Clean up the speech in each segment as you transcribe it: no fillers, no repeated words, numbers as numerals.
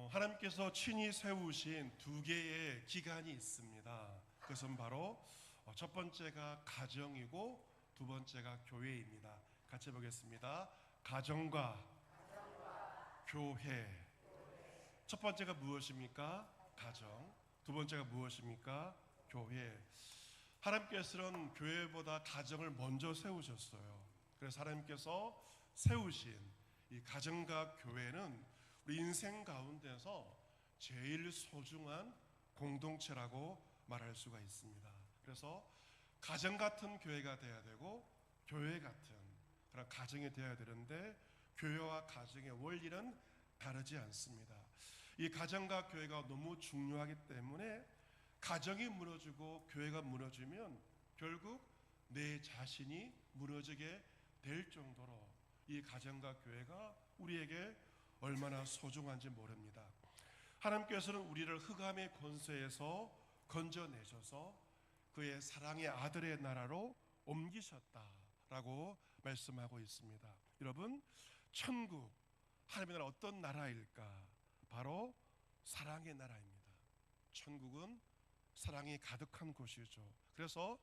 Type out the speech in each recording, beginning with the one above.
하나님께서 친히 세우신 두 개의 기간이 있습니다. 그것은 바로 첫 번째가 가정이고 두 번째가 교회입니다. 같이 보겠습니다. 가정과 교회. 첫 번째가 무엇입니까? 가정. 두 번째가 무엇입니까? 교회. 하나님께서는 교회보다 가정을 먼저 세우셨어요. 그래서 하나님께서 세우신 이 가정과 교회는 우리 인생 가운데서 제일 소중한 공동체라고 말할 수가 있습니다. 그래서 가정 같은 교회가 돼야 되고 교회 같은 그런 가정이 되어야 되는데 교회와 가정의 원리는 다르지 않습니다. 이 가정과 교회가 너무 중요하기 때문에 가정이 무너지고 교회가 무너지면 결국 내 자신이 무너지게 될 정도로 이 가정과 교회가 우리에게 얼마나 소중한지 모릅니다. 하나님께서는 우리를 흑암의 권세에서 건져내셔서 그의 사랑의 아들의 나라로 옮기셨다라고 말씀하고 있습니다. 여러분, 천국, 하나님의 나라 어떤 나라일까? 바로 사랑의 나라입니다. 천국은 사랑이 가득한 곳이죠. 그래서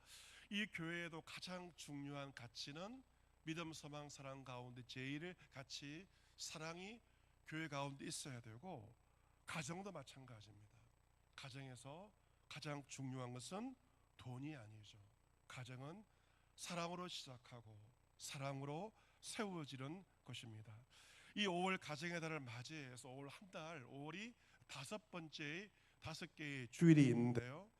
이 교회에도 가장 중요한 가치는 믿음, 소망, 사랑 가운데 제일 가치 사랑이 교회 가운데 있어야 되고, 가정도 마찬가지입니다. 가정에서 가장 중요한 것은 돈이 아니죠. 가정은 사랑으로 시작하고 사랑으로 세워지는 것입니다. 이 5월 가정의 달을 맞이해서 5월 한 달, 5월이 다섯 개의 주일이 있는데요.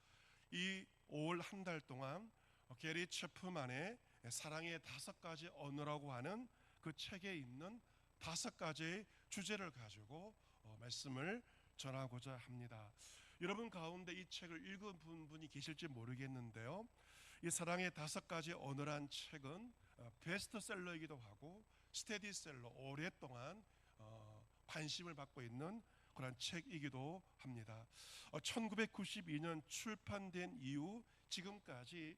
이 5월 한 달 동안 게리 체프만의 사랑의 5가지 언어라고 하는 그 책에 있는 5가지의 주제를 가지고 말씀을 전하고자 합니다. 여러분 가운데 이 책을 읽은 분이 계실지 모르겠는데요. 이 사랑의 5가지 언어란 책은 베스트셀러이기도 하고 스테디셀러, 오랫동안 관심을 받고 있는 그런 책이기도 합니다. 1992년 출판된 이후 지금까지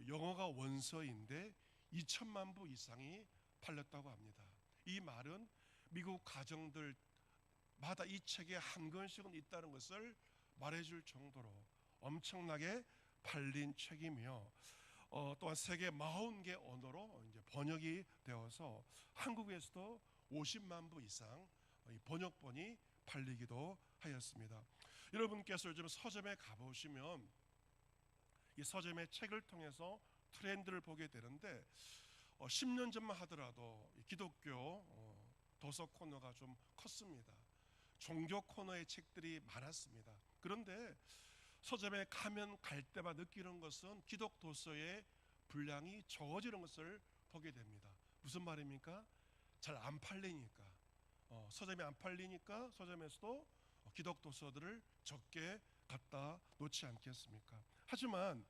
영어가 원서인데 2천만 부 이상이 팔렸다고 합니다. 이 말은 미국 가정들마다 이 책에 한 권씩은 있다는 것을 말해줄 정도로 엄청나게 팔린 책이며 또한 세계 40개 언어로 이제 번역이 되어서 한국에서도 50만 부 이상 번역본이 팔리기도 하였습니다. 여러분께서 요즘 서점에 가보시면 이 서점의 책을 통해서 트렌드를 보게 되는데 10년 전만 하더라도 기독교 도서 코너가 좀 컸습니다. 종교 코너의 책들이 많았습니다. 그런데 서점에 가면 갈 때마다 느끼는 것은 기독 도서의 분량이 적어지는 것을 보게 됩니다. 무슨 말입니까? 잘 안 팔리니까. 서점이 안 팔리니까 서점에서도 기독 도서들을 적게 갖다 놓지 않겠습니까? 하지만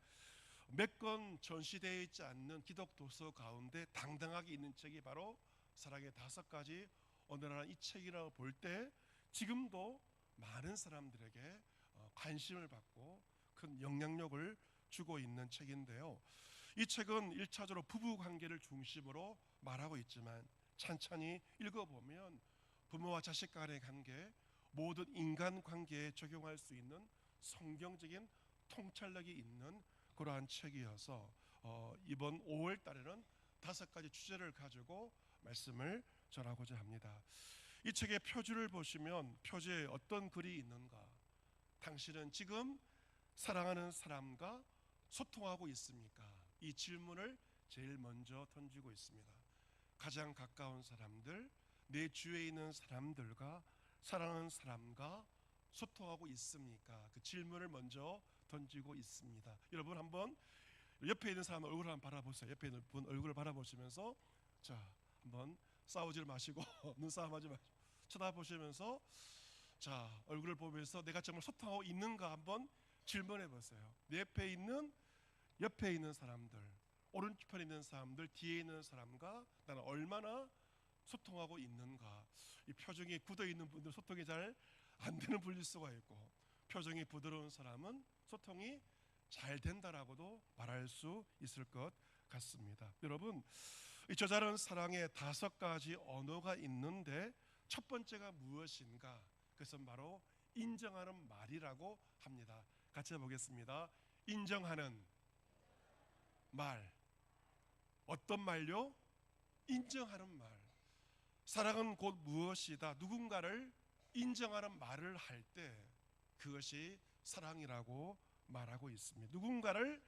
몇 권 전시되어 있지 않는 기독 도서 가운데 당당하게 있는 책이 바로 사랑의 5가지 언어라는 이 책이라고 볼 때 지금도 많은 사람들에게 관심을 받고 큰 영향력을 주고 있는 책인데요. 이 책은 1차적으로 부부 관계를 중심으로 말하고 있지만 찬찬히 읽어보면 부모와 자식 간의 관계, 모든 인간 관계에 적용할 수 있는 성경적인 통찰력이 있는 그러한 책이어서 이번 5월 달에는 5가지 주제를 가지고 말씀을 전하고자 합니다. 이 책의 표지를 보시면 표지에 어떤 글이 있는가? 당신은 지금 사랑하는 사람과 소통하고 있습니까? 이 질문을 제일 먼저 던지고 있습니다. 가장 가까운 사람들, 내 주위에 있는 사람들과 사랑하는 사람과 소통하고 있습니까? 그 질문을 먼저 던지고 있습니다. 여러분 한번 옆에 있는 사람 얼굴을 한번 바라보세요. 옆에 있는 분 얼굴을 바라보시면서 자 한번 싸우지 마시고 눈싸움하지 마시고 쳐다보시면서 자 얼굴을 보면서 내가 정말 소통하고 있는가 한번 질문해 보세요. 내 옆에 있는 사람들, 오른편에 있는 사람들, 뒤에 있는 사람과 나는 얼마나 소통하고 있는가. 이 표정이 굳어 있는 분들 소통이 잘 안 되는 분일 수가 있고, 표정이 부드러운 사람은 소통이 잘 된다라고도 말할 수 있을 것 같습니다. 여러분, 이 저자는 사랑의 5가지 언어가 있는데 첫 번째가 무엇인가? 그것은 바로 인정하는 말이라고 합니다. 같이 해보겠습니다. 인정하는 말. 어떤 말요? 인정하는 말. 사랑은 곧 무엇이다. 누군가를 인정하는 말을 할 때 그것이 사랑이라고 말하고 있습니다. 누군가를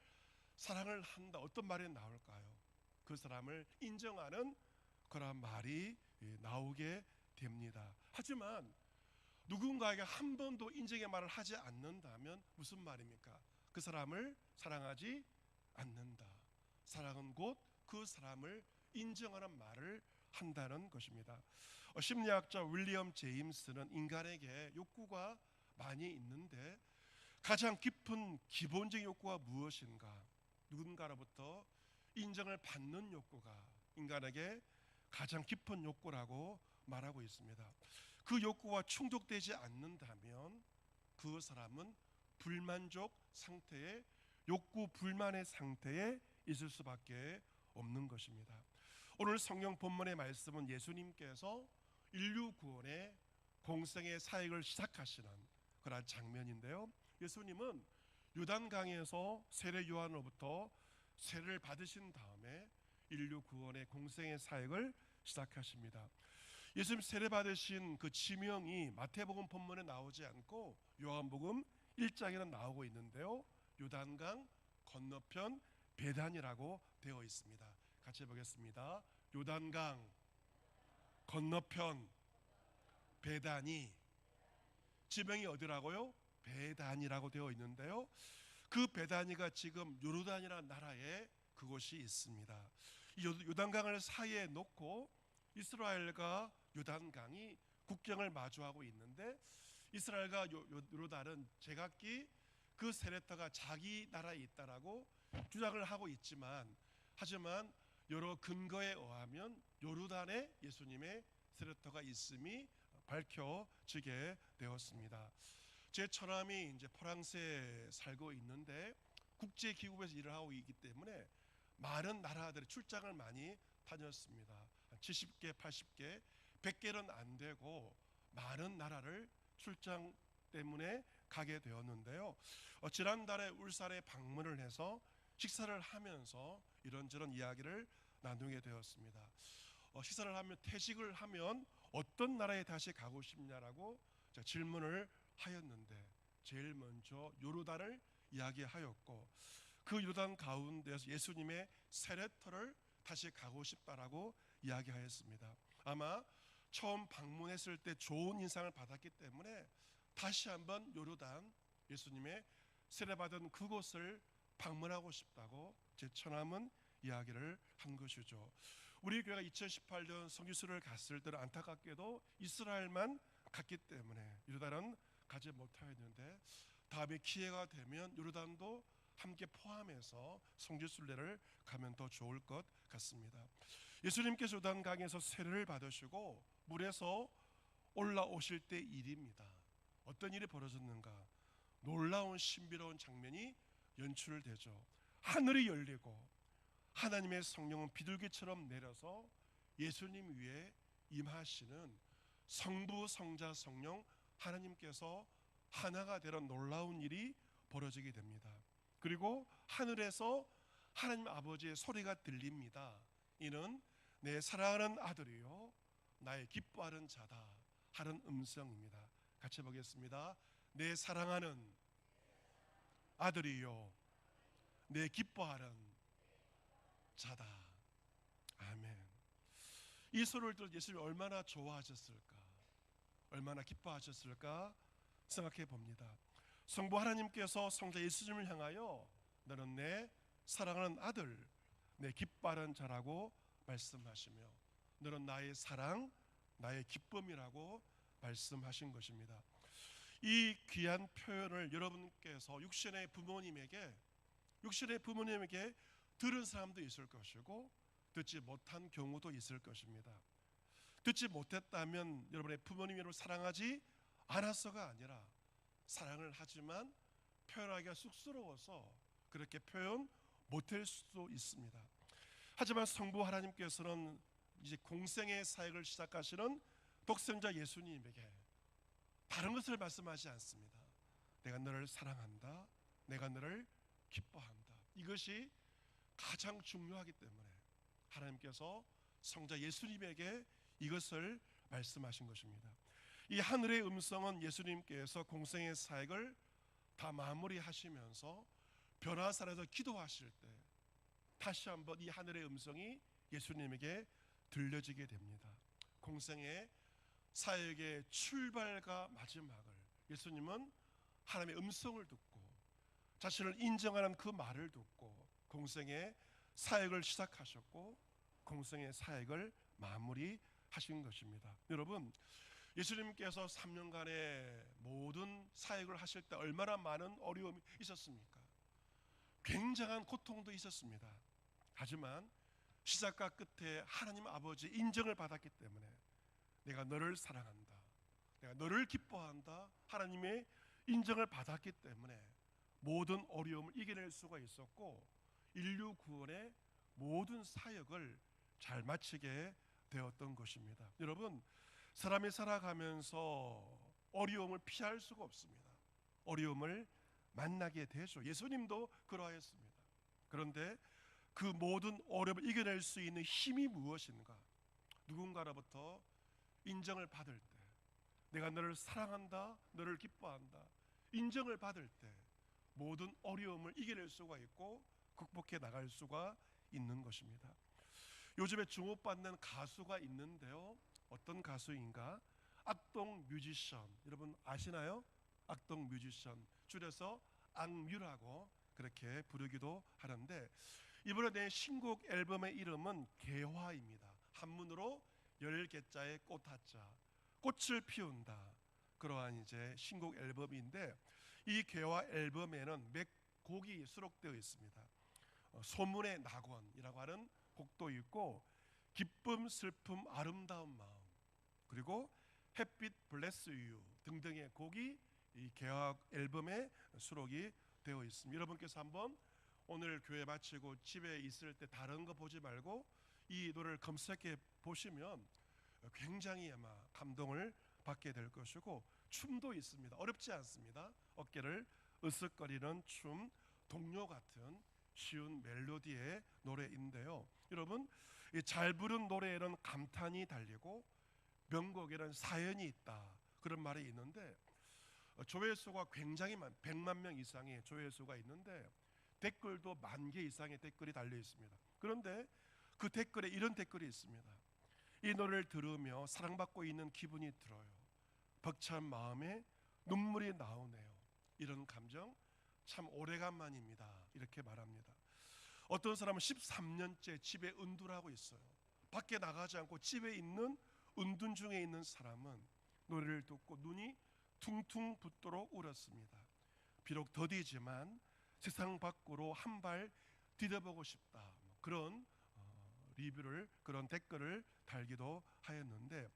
사랑을 한다. 어떤 말이 나올까요? 그 사람을 인정하는 그런 말이 나오게 됩니다. 하지만 누군가에게 한 번도 인정의 말을 하지 않는다면 무슨 말입니까? 그 사람을 사랑하지 않는다. 사랑은 곧 그 사람을 인정하는 말을 한다는 것입니다. 심리학자 윌리엄 제임스는 인간에게 욕구가 많이 있는데 가장 깊은 기본적인 욕구가 무엇인가? 누군가로부터 인정을 받는 욕구가 인간에게 가장 깊은 욕구라고 말하고 있습니다. 그 욕구가 충족되지 않는다면 그 사람은 불만족 상태에, 욕구 불만의 상태에 있을 수밖에 없는 것입니다. 오늘 성경 본문의 말씀은 예수님께서 인류 구원의 공생의 사역을 시작하시는 그런 장면인데요. 예수님은 요단강에서 세례 요한으로부터 세례를 받으신 다음에 인류 구원의 공생의 사역을 시작하십니다. 예수님 세례 받으신 그 지명이 마태복음 본문에 나오지 않고 요한복음 1장에는 나오고 있는데요. 요단강 건너편 베단이라고 되어 있습니다. 같이 해보겠습니다. 요단강 건너편 베단이, 지명이 어디라고요? 베단이라고 되어 있는데요. 그 베다니가 지금 요르단이라는 나라에 그곳이 있습니다. 이 요단강을 사이에 놓고 이스라엘과 요단강이 국경을 마주하고 있는데 이스라엘과 요르단은 제각기 그 세례터가 자기 나라에 있다라고 주장을 하고 있지만, 하지만 여러 근거에 의하면 요르단에 예수님의 세례터가 있음이 밝혀지게 되었습니다. 제 처남이 이제 프랑스에 살고 있는데 국제 기구에서 일을 하고 있기 때문에 많은 나라들에 출장을 많이 다녔습니다. 70개, 80개, 100개는 안 되고 많은 나라를 출장 때문에 가게 되었는데요. 지난달에 울산에 방문을 해서 식사를 하면서 이런저런 이야기를 나누게 되었습니다. 식사를 하면, 퇴직을 하면 어떤 나라에 다시 가고 싶냐라고 질문을 하였는데 제일 먼저 요르단을 이야기하였고, 그 요르단 가운데서 예수님의 세례터를 다시 가고 싶다라고 이야기하였습니다. 아마 처음 방문했을 때 좋은 인상을 받았기 때문에 다시 한번 요르단 예수님의 세례받은 그곳을 방문하고 싶다고 제 처남은 이야기를 한 것이죠. 우리 교회가 2018년 성지순례를 갔을 때는 안타깝게도 이스라엘만 갔기 때문에 요르단은 가지 못하였는데 다음에 기회가 되면 요르단도 함께 포함해서 성지순례를 가면 더 좋을 것 같습니다. 예수님께서 요단강에서 세례를 받으시고 물에서 올라오실 때 일입니다. 어떤 일이 벌어졌는가? 놀라운 신비로운 장면이 연출되죠. 하늘이 열리고 하나님의 성령은 비둘기처럼 내려서 예수님 위에 임하시는 성부, 성자, 성령 하나님께서 하나가 되는 놀라운 일이 벌어지게 됩니다. 그리고 하늘에서 하나님 아버지의 소리가 들립니다. 이는 내 사랑하는 아들이요 나의 기뻐하는 자다 하는 음성입니다. 같이 보겠습니다. 내 사랑하는 아들이요 내 기뻐하는 자다. 아멘. 이 소리를 들어 예수님이 얼마나 좋아하셨을까, 얼마나 기뻐하셨을까 생각해 봅니다. 성부 하나님께서 성자 예수님을 향하여 너는 내 사랑하는 아들, 내 기뻐하는 자라고 말씀하시며 너는 나의 사랑, 나의 기쁨이라고 말씀하신 것입니다. 이 귀한 표현을 여러분께서 육신의 부모님에게 들은 사람도 있을 것이고 듣지 못한 경우도 있을 것입니다. 듣지 못했다면 여러분의 부모님이 여러분을 사랑하지 않았어가 아니라 사랑을 하지만 표현하기가 쑥스러워서 그렇게 표현 못할 수도 있습니다. 하지만 성부 하나님께서는 이제 공생의 사역을 시작하시는 독생자 예수님에게 다른 것을 말씀하지 않습니다. 내가 너를 사랑한다, 내가 너를 기뻐한다. 이것이 가장 중요하기 때문에 하나님께서 성자 예수님에게 이것을 말씀하신 것입니다. 이 하늘의 음성은 예수님께서 공생의 사역을 다 마무리하시면서 변화산에서 기도하실 때 다시 한번 이 하늘의 음성이 예수님에게 들려지게 됩니다. 공생의 사역의 출발과 마지막을 예수님은 하나님의 음성을 듣고 자신을 인정하는 그 말을 듣고 공생의 사역을 시작하셨고 공생의 사역을 마무리하신 것입니다. 여러분, 예수님께서 3년간의 모든 사역을 하실 때 얼마나 많은 어려움이 있었습니까? 굉장한 고통도 있었습니다. 하지만 시작과 끝에 하나님 아버지 인정을 받았기 때문에 내가 너를 사랑한다, 내가 너를 기뻐한다, 하나님의 인정을 받았기 때문에 모든 어려움을 이겨낼 수가 있었고 인류 구원의 모든 사역을 잘 마치게 되었던 것입니다. 여러분, 사람이 살아가면서 어려움을 피할 수가 없습니다. 어려움을 만나게 되죠. 예수님도 그러하였습니다. 그런데 그 모든 어려움을 이겨낼 수 있는 힘이 무엇인가? 누군가로부터 인정을 받을 때, 내가 너를 사랑한다, 너를 기뻐한다, 인정을 받을 때 모든 어려움을 이겨낼 수가 있고 극복해 나갈 수가 있는 것입니다. 요즘에 주목받는 가수가 있는데요. 어떤 가수인가? 악동 뮤지션. 여러분 아시나요? 악동 뮤지션, 줄여서 악뮤라고 그렇게 부르기도 하는데, 이번에 낸 신곡 앨범의 이름은 개화입니다. 한문으로 열개자의 꽃하자, 꽃을 피운다, 그러한 이제 신곡 앨범인데, 이 개화 앨범에는 몇 곡이 수록되어 있습니다. 소문의 낙원이라고 하는 곡도 있고, 기쁨, 슬픔, 아름다운 마음, 그리고 햇빛 블레스 유 등등의 곡이 이 개화 앨범에 수록이 되어 있습니다. 여러분께서 한번 오늘 교회 마치고 집에 있을 때 다른 거 보지 말고 이 노래를 검색해 보시면 굉장히 아마 감동을 받게 될 것이고, 춤도 있습니다. 어렵지 않습니다. 어깨를 으쓱거리는 춤, 동요 같은 쉬운 멜로디의 노래인데요. 여러분, 잘 부른 노래에는 감탄이 달리고 명곡에는 사연이 있다, 그런 말이 있는데, 조회수가 굉장히 100만 명 이상의 조회수가 있는데 댓글도 10,000개 이상의 댓글이 달려 있습니다. 그런데 그 댓글에 이런 댓글이 있습니다. 이 노래를 들으며 사랑받고 있는 기분이 들어요. 벅찬 마음에 눈물이 나오네요. 이런 감정 참 오래간만입니다. 이렇게 말합니다. 어떤 사람은 13년째 집에 은둔하고 있어요. 밖에 나가지 않고 집에 있는 은둔 중에 있는 사람은 노래를 듣고 눈이 퉁퉁 붓도록 울었습니다. 비록 더디지만 세상 밖으로 한 발 디뎌보고 싶다, 그런 리뷰를, 그런 댓글을 달기도 하였는데,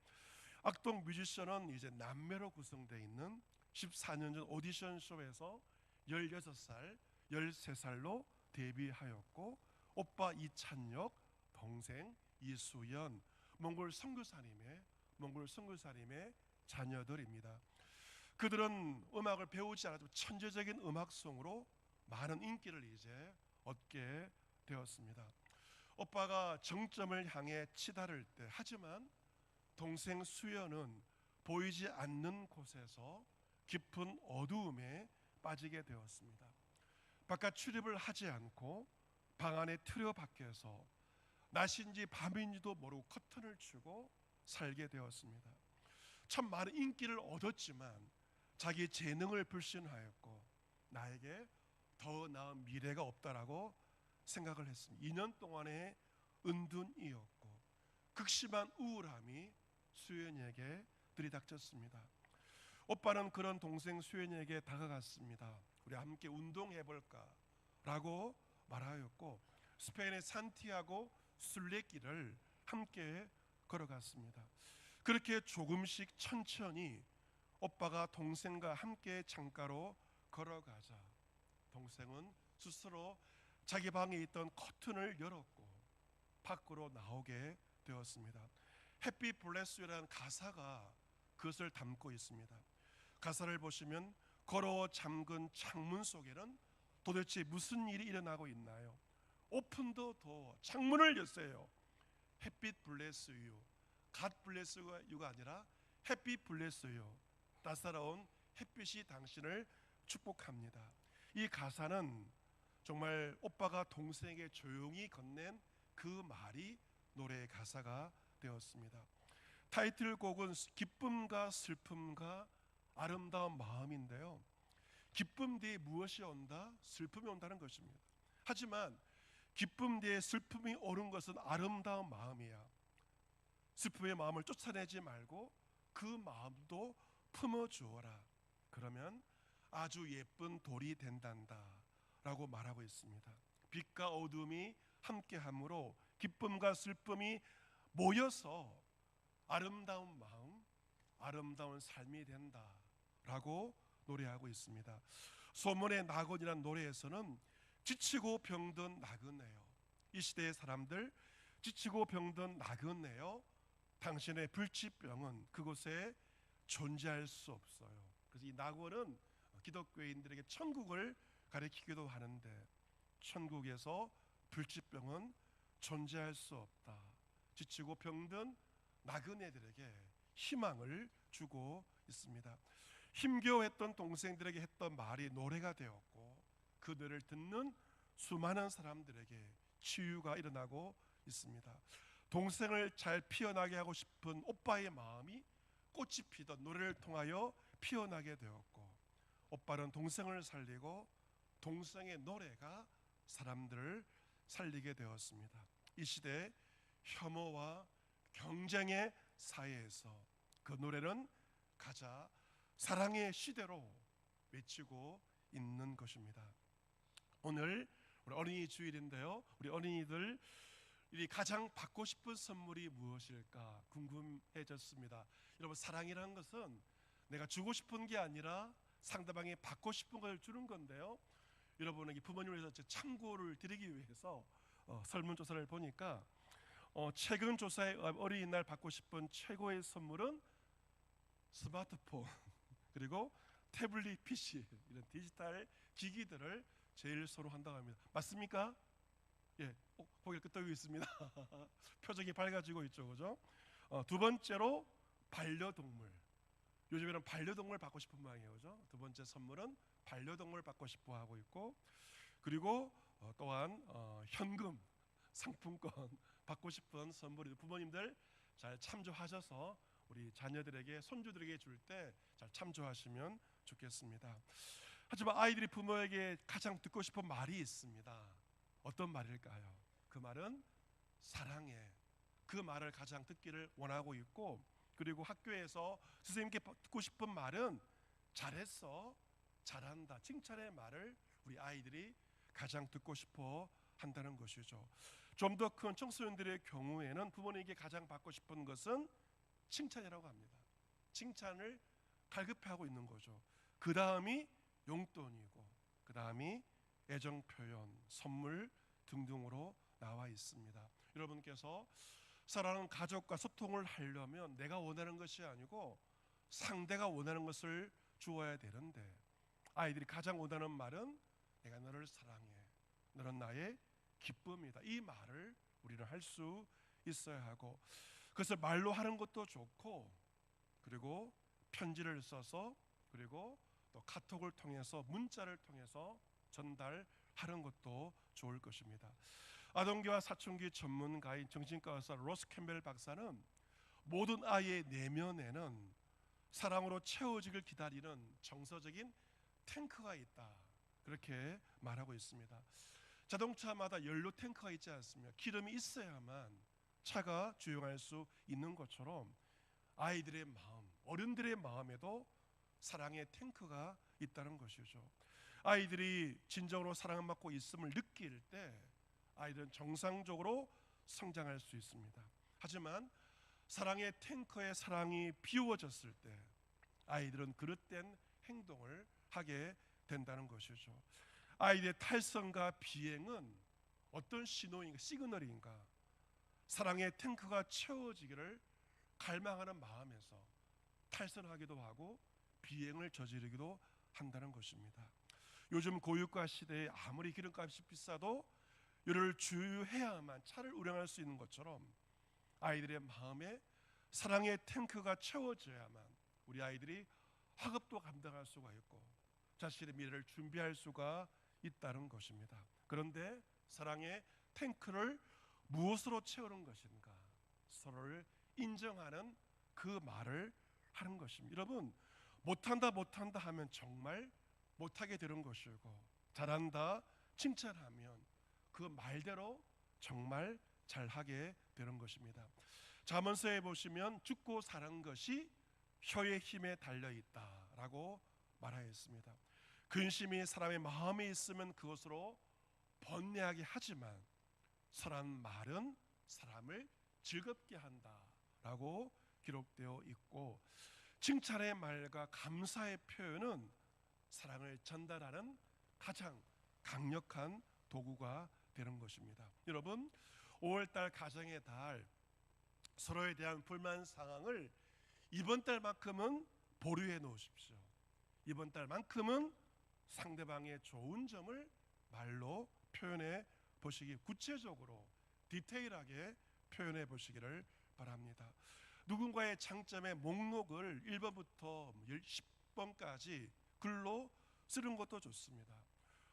악동 뮤지션은 이제 남매로 구성되어 있는 14년 전 오디션 쇼에서 16살, 13살로 데뷔하였고, 오빠 이찬혁, 동생 이수연, 몽골 선교사님의 자녀들입니다. 그들은 음악을 배우지 않아도 천재적인 음악성으로 많은 인기를 이제 얻게 되었습니다. 오빠가 정점을 향해 치달을 때, 하지만 동생 수연은 보이지 않는 곳에서 깊은 어두움에 빠지게 되었습니다. 바깥 출입을 하지 않고 방 안에 틀어 박혀서 낮인지 밤인지도 모르고 커튼을 치고 살게 되었습니다. 참 많은 인기를 얻었지만 자기 재능을 불신하였고 나에게 더 나은 미래가 없다라고 생각을 했습니다. 2년 동안의 은둔이었고 극심한 우울함이 수연이에게 들이닥쳤습니다. 오빠는 그런 동생 수연이에게 다가갔습니다. 우리 함께 운동해볼까 라고 말하였고, 스페인의 산티아고 순례길을 함께 걸어갔습니다. 그렇게 조금씩 천천히 오빠가 동생과 함께 창가로 걸어가자 동생은 스스로 자기 방에 있던 커튼을 열었고 밖으로 나오게 되었습니다. 해피 블레스 유라는 가사가 그것을 담고 있습니다. 가사를 보시면 걸어 잠근 창문 속에는 도대체 무슨 일이 일어나고 있나요? 오픈 더 도어, 창문을 여세요. 햇빛 블레스 유, 갓 블레스 유가 아니라 햇빛 블레스 유, 따사로운 햇빛이 당신을 축복합니다. 이 가사는 정말 오빠가 동생에게 조용히 건넨 그 말이 노래의 가사가 되었습니다. 타이틀곡은 기쁨과 슬픔과 아름다운 마음인데요, 기쁨 뒤에 무엇이 온다? 슬픔이 온다는 것입니다. 하지만 기쁨 뒤에 슬픔이 오는 것은 아름다운 마음이야. 슬픔의 마음을 쫓아내지 말고 그 마음도 품어주어라. 그러면 아주 예쁜 돌이 된단다 라고 말하고 있습니다. 빛과 어둠이 함께함으로 기쁨과 슬픔이 모여서 아름다운 마음, 아름다운 삶이 된다라고 노래하고 있습니다. 소문의 낙원이라는 노래에서는 지치고 병든 나그네여, 이 시대의 사람들 지치고 병든 나그네여, 당신의 불치병은 그곳에 존재할 수 없어요. 그래서 이 낙원은 기독교인들에게 천국을 가리키기도 하는데, 천국에서 불치병은 존재할 수 없다. 지치고 병든 나그네들에게 희망을 주고 있습니다. 힘겨워했던 동생들에게 했던 말이 노래가 되었고, 그 노래를 듣는 수많은 사람들에게 치유가 일어나고 있습니다. 동생을 잘 피어나게 하고 싶은 오빠의 마음이 꽃이 피던 노래를 통하여 피어나게 되었고, 오빠는 동생을 살리고 동생의 노래가 사람들을 살리게 되었습니다. 이 시대 혐오와 경쟁의 사회에서 그 노래는 가자 사랑의 시대로 외치고 있는 것입니다. 오늘 우리 어린이 주일인데요, 우리 어린이들 이 가장 받고 싶은 선물이 무엇일까 궁금해졌습니다. 여러분, 사랑이라는 것은 내가 주고 싶은 게 아니라 상대방이 받고 싶은 걸 주는 건데요, 여러분에게 부모님을 위해서 참고를 드리기 위해서 설문조사를 보니까 최근 조사에 어린이날 받고 싶은 최고의 선물은 스마트폰 그리고 태블릿 PC, 이런 디지털 기기들을 제일 선호한다고 합니다. 맞습니까? 예, 고개를 끄덕이고 있습니다. 표정이 밝아지고 있죠, 그죠? 두 번째로 반려동물. 요즘에는 반려동물 받고 싶은 모양이에요, 그죠? 두 번째 선물은 반려동물 받고 싶어 하고 있고, 그리고 또한 현금 상품권 받고 싶은 선물이, 부모님들 잘 참조하셔서 우리 자녀들에게, 손주들에게 줄 때 잘 참조하시면 좋겠습니다. 하지만 아이들이 부모에게 가장 듣고 싶은 말이 있습니다. 어떤 말일까요? 그 말은 사랑해. 그 말을 가장 듣기를 원하고 있고, 그리고 학교에서 선생님께 듣고 싶은 말은 잘했어, 잘한다, 칭찬의 말을 우리 아이들이 가장 듣고 싶어 한다는 것이죠. 좀 더 큰 청소년들의 경우에는 부모님에게 가장 받고 싶은 것은 칭찬이라고 합니다. 칭찬을 갈급해하고 있는 거죠. 그 다음이 용돈이고, 그 다음이 애정 표현, 선물 등등으로 나와 있습니다. 여러분께서 사랑하는 가족과 소통을 하려면 내가 원하는 것이 아니고 상대가 원하는 것을 주어야 되는데, 아이들이 가장 원하는 말은 내가 너를 사랑해, 너는 나의 기쁨이다, 이 말을 우리는 할 수 있어야 하고, 그것을 말로 하는 것도 좋고, 그리고 편지를 써서, 그리고 또 카톡을 통해서, 문자를 통해서 전달하는 것도 좋을 것입니다. 아동기와 사춘기 전문가인 정신과 의사 로스 캠벨 박사는 모든 아이의 내면에는 사랑으로 채워지길 기다리는 정서적인 탱크가 있다, 그렇게 말하고 있습니다. 자동차마다 연료 탱크가 있지 않습니까? 기름이 있어야만 차가 주행할 수 있는 것처럼 아이들의 마음, 어른들의 마음에도 사랑의 탱크가 있다는 것이죠. 아이들이 진정으로 사랑을 받고 있음을 느낄 때 아이들은 정상적으로 성장할 수 있습니다. 하지만 사랑의 탱커의 사랑이 비워졌을 때 아이들은 그릇된 행동을 하게 된다는 것이죠. 아이들의 탈선과 비행은 어떤 신호인가, 시그널인가? 사랑의 탱크가 채워지기를 갈망하는 마음에서 탈선하기도 하고 비행을 저지르기도 한다는 것입니다. 요즘 고유가 시대에 아무리 기름값이 비싸도 이를 주유해야만 차를 운행할 수 있는 것처럼 아이들의 마음에 사랑의 탱크가 채워져야만 우리 아이들이 학업도 감당할 수가 있고 자신의 미래를 준비할 수가 있다는 것입니다. 그런데 사랑의 탱크를 무엇으로 채우는 것인가? 서로를 인정하는 그 말을 하는 것입니다. 여러분, 못한다 하면 정말 못하게 되는 것이고, 잘한다 칭찬하면 그 말대로 정말 잘하게 되는 것입니다. 잠언서에 보시면 죽고 사는 것이 혀의 힘에 달려있다라고 말하였습니다. 근심이 사람의 마음에 있으면 그것으로 번뇌하게 하지만 선한 말은 사람을 즐겁게 한다라고 기록되어 있고, 칭찬의 말과 감사의 표현은 사랑을 전달하는 가장 강력한 도구가 되는 것입니다. 여러분, 5월달 가정의 달, 서로에 대한 불만 상황을 이번 달만큼은 보류해 놓으십시오. 이번 달만큼은 상대방의 좋은 점을 말로 표현해 보시기, 구체적으로 디테일하게 표현해 보시기를 바랍니다. 누군가의 장점의 목록을 1번부터 10번까지 글로 쓰는 것도 좋습니다.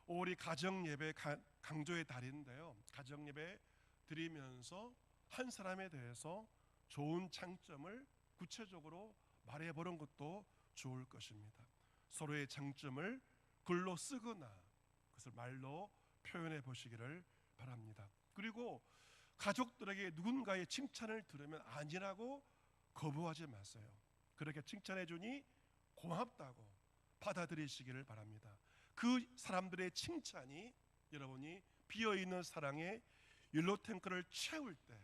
5월이 가정예배 강조의 달인데요, 가정예배 드리면서 한 사람에 대해서 좋은 장점을 구체적으로 말해보는 것도 좋을 것입니다. 서로의 장점을 글로 쓰거나 그것을 말로 표현해 보시기를 바랍니다. 그리고 가족들에게 누군가의 칭찬을 들으면 아니라고 거부하지 마세요. 그렇게 칭찬해 주니 고맙다고 받아들이시기를 바랍니다. 그 사람들의 칭찬이 여러분이 비어있는 사랑의 율로 탱크를 채울 때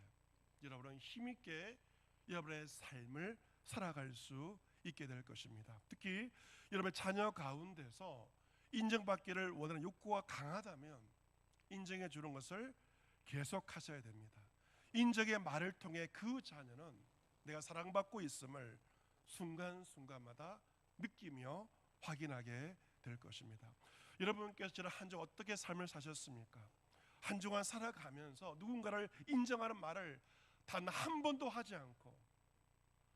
여러분은 힘있게 여러분의 삶을 살아갈 수 있게 될 것입니다. 특히 여러분의 자녀 가운데서 인정받기를 원하는 욕구가 강하다면 인정해 주는 것을 계속하셔야 됩니다. 인정의 말을 통해 그 자녀는 내가 사랑받고 있음을 순간순간마다 느끼며 확인하게 될 것입니다. 여러분께서 지난 한 주 어떻게 삶을 사셨습니까? 한 주간 살아가면서 누군가를 인정하는 말을 단 한 번도 하지 않고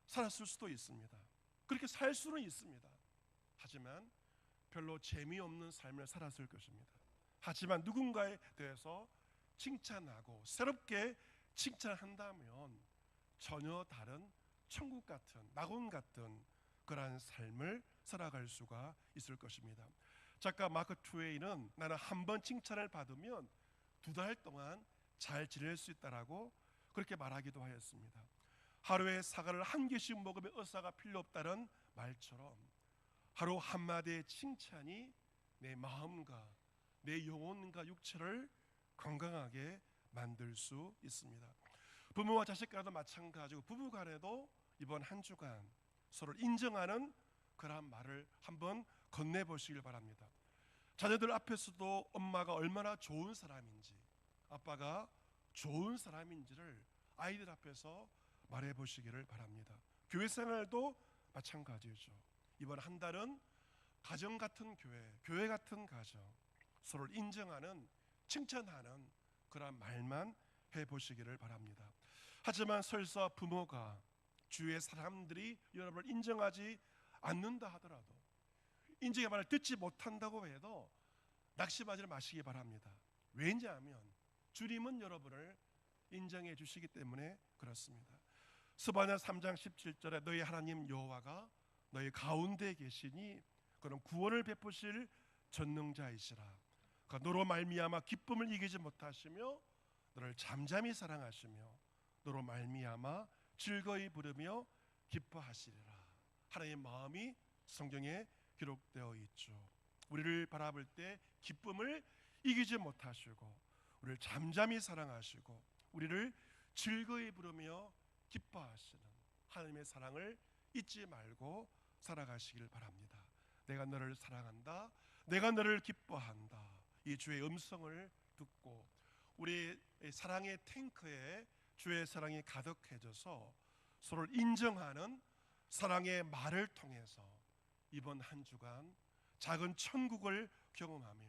살았을 수도 있습니다. 그렇게 살 수는 있습니다. 하지만 별로 재미없는 삶을 살았을 것입니다. 하지만 누군가에 대해서 칭찬하고 새롭게 칭찬한다면 전혀 다른 천국 같은, 낙원 같은 그러한 삶을 살아갈 수가 있을 것입니다. 작가 마크 트웨이는 나는 한 번 칭찬을 받으면 2달 동안 잘 지낼 수 있다라고 그렇게 말하기도 하였습니다. 하루에 사과를 1개씩 먹으면 의사가 필요 없다는 말처럼 하루 한마디의 칭찬이 내 마음과 내 영혼과 육체를 건강하게 만들 수 있습니다. 부모와 자식 간도 마찬가지고 부부 간에도 이번 한 주간 서로를 인정하는 그러한 말을 한번 건네보시길 바랍니다. 자녀들 앞에서도 엄마가 얼마나 좋은 사람인지, 아빠가 좋은 사람인지를 아이들 앞에서 말해보시기를 바랍니다. 교회 생활도 마찬가지죠. 이번 한 달은 가정 같은 교회 같은 가정, 서로를 인정하는, 칭찬하는 그런 말만 해보시기를 바랍니다. 하지만 설사 부모가 주위의 사람들이 여러분을 인정하지 않는다 하더라도, 인정의 말을 듣지 못한다고 해도 낙심하지 마시기 바랍니다. 왜냐하면 주님은 여러분을 인정해 주시기 때문에 그렇습니다. 스바냐 3장 17절에 너희 하나님 여호와가 너희 가운데 계시니 그는 구원을 베푸실 전능자이시라. 너로 말미암아 기쁨을 이기지 못하시며 너를 잠잠히 사랑하시며 너로 말미암아 즐거이 부르며 기뻐하시리라. 하나님의 마음이 성경에 기록되어 있죠. 우리를 바라볼 때 기쁨을 이기지 못하시고 우리를 잠잠히 사랑하시고 우리를 즐거이 부르며 기뻐하시는 하나님의 사랑을 잊지 말고 살아가시길 바랍니다. 내가 너를 사랑한다, 내가 너를 기뻐한다, 이 주의 음성을 듣고 우리 사랑의 탱크에 주의 사랑이 가득해져서 서로를 인정하는 사랑의 말을 통해서 이번 한 주간 작은 천국을 경험하며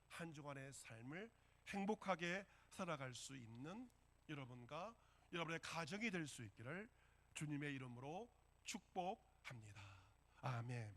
한 주간의 삶을 행복하게 살아갈 수 있는 여러분과 여러분의 가정이 될 수 있기를 주님의 이름으로 축복합니다. 아멘.